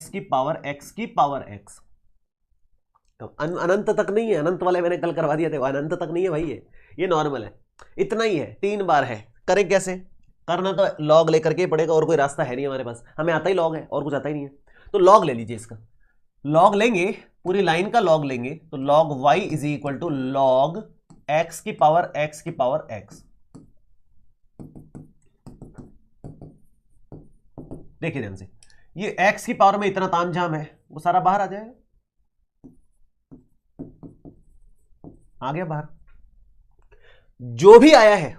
x की power x। अनंत तक नहीं है, अनंत वाले मैंने कल करवा दिया था, अनंत तक नहीं है भाई, ये नॉर्मल है, इतना ही है, 3 बार है। करें कैसे? करना तो लॉग लेकर के पड़ेगा, और कोई रास्ता है नहीं हमारे पास, हमें आता ही लॉग है और कुछ आता ही नहीं है। तो लॉग ले लीजिए, इसका लॉग लेंगे, पूरी लाइन का लॉग लेंगे, तो log y is equal to log x की पावर x। देखिए ध्यान से, ये x की पावर में इतना तामझाम है, वो सारा बाहर आ जाएगा, आ गया बाहर। जो भी आया है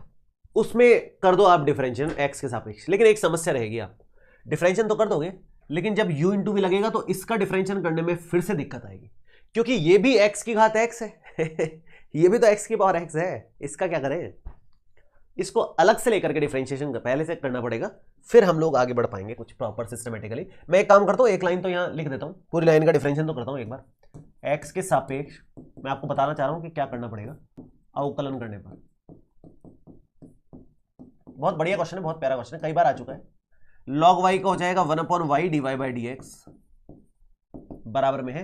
उसमें कर दो आप डिफरेंशियल x के सापेक्ष। लेकिन एक समस्या रहेगी, आप डिफरेंशियल तो कर दोगे, लेकिन जब u इंटू भी लगेगा तो इसका डिफरेंशियल करने में फिर से दिक्कत आएगी, क्योंकि ये भी x की घात x है ये भी तो x की पावर x है। इसका क्या करें? इसको अलग से लेकर के डिफरेंशिएशन पहले से करना पड़ेगा, फिर हम लोग आगे बढ़ पाएंगे कुछ प्रॉपर सिस्टमेटिकली। मैं एक काम करता हूं, एक लाइन तो यहां लिख देता हूं, पूरी लाइन का डिफरेंशिएशन तो करता हूं एक बार। x के सापेक्ष मैं आपको बताना चाह रहा हूं कि क्या करना पड़ेगा अवकलन करने पर। बहुत बढ़िया क्वेश्चन है, बहुत प्यारा क्वेश्चन है, कई बार आ चुका है। log y का हो जाएगा 1/y dy by dx बराबर में है,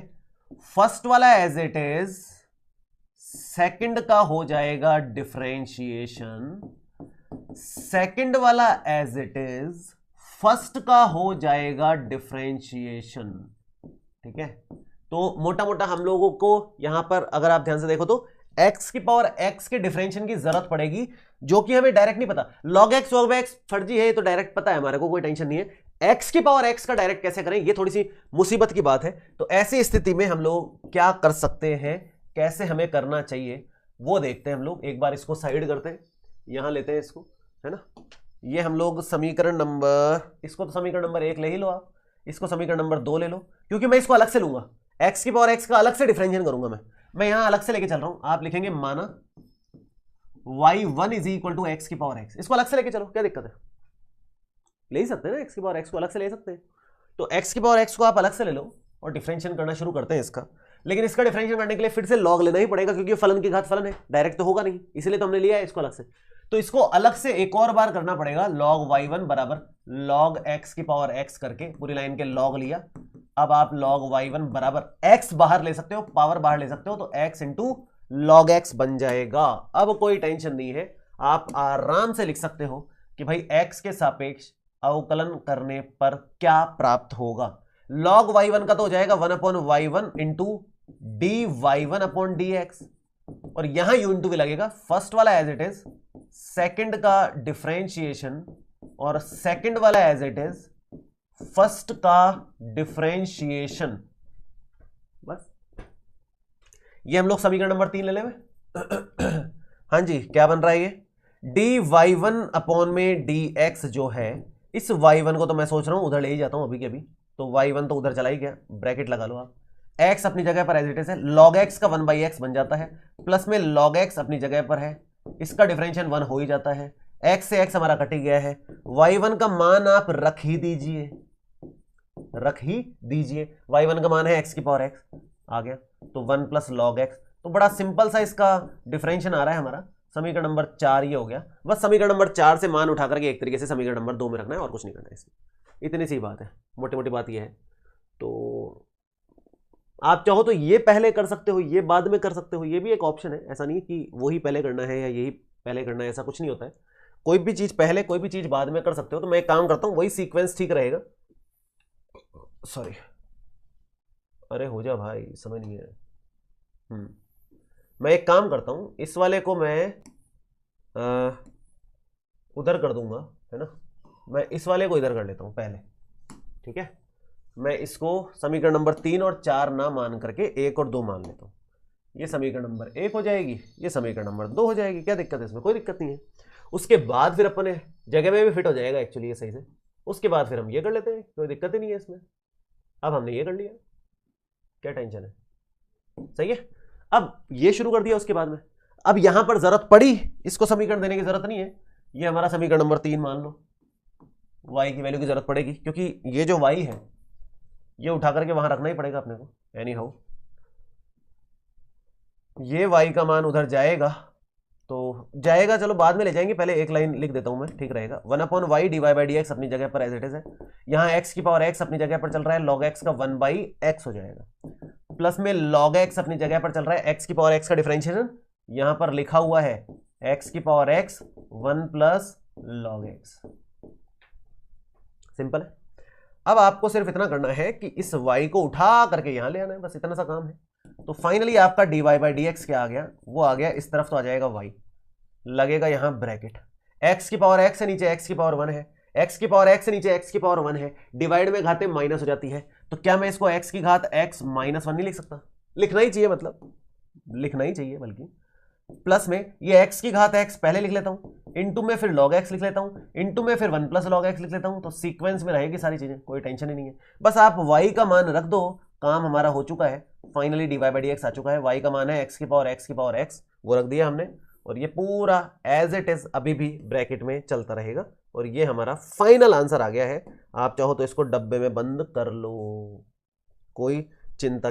फर्स्ट वाला एज इट इज, सेकंड का हो जाएगा डिफरेंशिएशन, सेकंड वाला एज इट इज, फर्स्ट का हो जाएगा डिफरेंशिएशन। ठीक है, तो मोटा मोटा हम लोगों को यहां पर अगर आप ध्यान से देखो तो x की पावर x के डिफरेंशिएशन की जरूरत पड़ेगी, जो कि हमें डायरेक्ट नहीं पता। log x फर्जी है, ये तो डायरेक्ट पता है हमारे को, कोई टेंशन नहीं है। x की पावर x का डायरेक्ट कैसे करें, ये थोड़ी सी मुसीबत की बात है। तो ऐसी स्थिति में हम लोग क्या कर सकते हैं, कैसे हमें करना चाहिए वो देखते हैं हम लोग। एक बार इसको साइड करते हैं, यहां लेते हैं इसको, है ना। ये हम लोग समीकरण नंबर, इसको तो समीकरण नंबर 1 ले ही लो आप, इसको समीकरण नंबर 2 ले लो, क्योंकि मैं इसको अलग से लूंगा, x की पावर x का अलग से डिफरेंशिएशन करूंगा मैं यहां अलग से लेके चल रहा हूं। आप लिखेंगे माना y1 is equal to x की पावर x, इसको अलग से लेके चलो, क्या दिक्कत है? ले ही सकते हैं ना, x की पावर x को अलग से ले सकते हैं। तो x की पावर x को आप अलग से ले लो और डिफरेंशिएशन करना शुरू करते हैं इसका। लेकिन इसका डिफरेंशिएशन करने के लिए फिर से लॉग लेना ही पड़ेगा, क्योंकि फलन की घात फलन है, डायरेक्ट तो होगा नहीं, इसलिए तो हमने लिया है इसको अलग से। तो इसको अलग से एक और बार करना पड़ेगा, log y1 बराबर log x की पावर x करके पूरी लाइन के log लिया। अब आप log y1 बराबर x बाहर ले सकते हो, पावर बाहर ले सकते हो, तो x इंटू log x बन जाएगा। अब कोई टेंशन नहीं है, आप आराम से लिख सकते हो कि भाई x के सापेक्ष अवकलन करने पर क्या प्राप्त होगा। log y1 का तो हो जाएगा 1/y1 into dy1 upon dx, और यहां u इंटू भी लगेगा, फर्स्ट वाला एज इट इज, सेकंड का डिफरेंशिएशन, और सेकंड वाला एज इट इज, फर्स्ट का डिफरेंशिएशन। बस ये हम लोग समीकरण नंबर 3 ले लेंगे। हाँ जी, क्या बन रहा है ये dy1 अपॉन में dx जो है, इस y1 को तो मैं सोच रहा हूं उधर ले ही जाता हूं अभी के अभी, तो y1 तो उधर चला ही गया, ब्रैकेट लगा लो आप, x अपनी जगह पर एज इट इज है, log x का 1/x बन जाता है, प्लस में log x अपनी जगह पर है, इसका डिफरेंशिएशन 1 हो ही जाता है, x से x हमारा कट ही गया है, y1 का मान आप रख ही दीजिए, y1 का मान है x की पावर x, आ गया, तो 1 प्लस log x। तो बड़ा सिंपल सा इसका डिफरेंशिएशन आ रहा है हमारा, समीकरण नंबर 4 ये हो गया। बस समीकरण नंबर 4 से मान उठा करके एक तरीके से समीकरण नंबर 2 में रखना है, और कुछ नहीं करना है इसमें, इतनी सी बात है, मोटी मोटी बात ये है। तो आप चाहो तो ये पहले कर सकते हो, ये बाद में कर सकते हो, ये भी एक ऑप्शन है, ऐसा नहीं है कि वही पहले करना है या यही पहले करना है, ऐसा कुछ नहीं होता है, कोई भी चीज पहले कोई भी चीज बाद में कर सकते हो। तो मैं एक काम करता हूं, वही सीक्वेंस ठीक रहेगा। सॉरी, अरे हो जा भाई, समझ नहीं है। मैं एक काम करता हूं, इस वाले को मैं उधर कर दूंगा, है ना, मैं इस वाले को इधर कर लेता हूं पहले, ठीक है। मैं इसको समीकरण नंबर 3 और 4 ना मान करके 1 और 2 मान लेता हूं। ये समीकरण नंबर 1 हो जाएगी, ये समीकरण नंबर 2 हो जाएगी, क्या दिक्कत है इसमें? कोई दिक्कत नहीं है। उसके बाद फिर अपने जगह में भी फिट हो जाएगा एक्चुअली ये सही से। उसके बाद फिर हम ये कर लेते हैं, कोई दिक्कत ही नहीं है इसमें। अब हमने ये कर लिया, क्या टेंशन है, सही है। अब ये शुरू कर दिया, उसके बाद में अब यहां पर जरूरत पड़ी, इसको समीकरण देने की जरूरत नहीं है, ये हमारा समीकरण नंबर 3 मान लो, y की वैल्यू की जरूरत पड़ेगी, क्योंकि ये जो y है ये उठा करके वहां रखना ही पड़ेगा अपने को, एनी हाउ ये y का मान उधर जाएगा, तो जाएगा, चलो बाद में ले जाएंगे, पहले एक लाइन लिख देता हूं मैं, ठीक रहेगा। 1/y dy/dx अपनी जगह पर एज इट इज है। यहाँ x की पावर x अपनी जगह पर चल रहा है, log x का 1/x हो जाएगा, प्लस में log x अपनी जगह पर चल रहा है, x की पावर x का डिफरेंशिएशन यहां पर लिखा हुआ है x की power x 1 plus log x। Simple है। अब आपको सिर्फ इतना करना है कि इस y को उठा करके यहां ले आना है, बस इतना सा काम है। तो फाइनली आपका dy/dx क्या आ गया, वो आ गया इस तरफ तो आ जाएगा y, लगेगा यहां ब्रैकेट, x की पावर x से नीचे x की पावर 1 है, x की पावर x से नीचे x की पावर 1 है, डिवाइड में घातें माइनस हो जाती है, तो क्या मैं इसको x की घात x -1 नहीं लिख सकता? लिखना ही चाहिए, मतलब लिखना ही चाहिए, बल्कि प्लस में ये x की घात x पहले लिख लेता हूं, इनटू में फिर log x लिख लेता हूं, इनटू में फिर 1 प्लस log x लिख लेता हूं, तो सीक्वेंस में रहेगी सारी चीजें, कोई टेंशन ही नहीं है। बस आप y का मान रख दो, काम हमारा हो चुका है, फाइनली dy/dx आ चुका है। y का मान है x की पावर x, वो रख दिया हमने, और ये पूरा एज इट इज अभी भी ब्रैकेट में चलता रहेगा, और ये हमारा फाइनल आंसर आ गया है। आप चाहो तो इसको डब्बे में बंद कर लो, कोई चिंता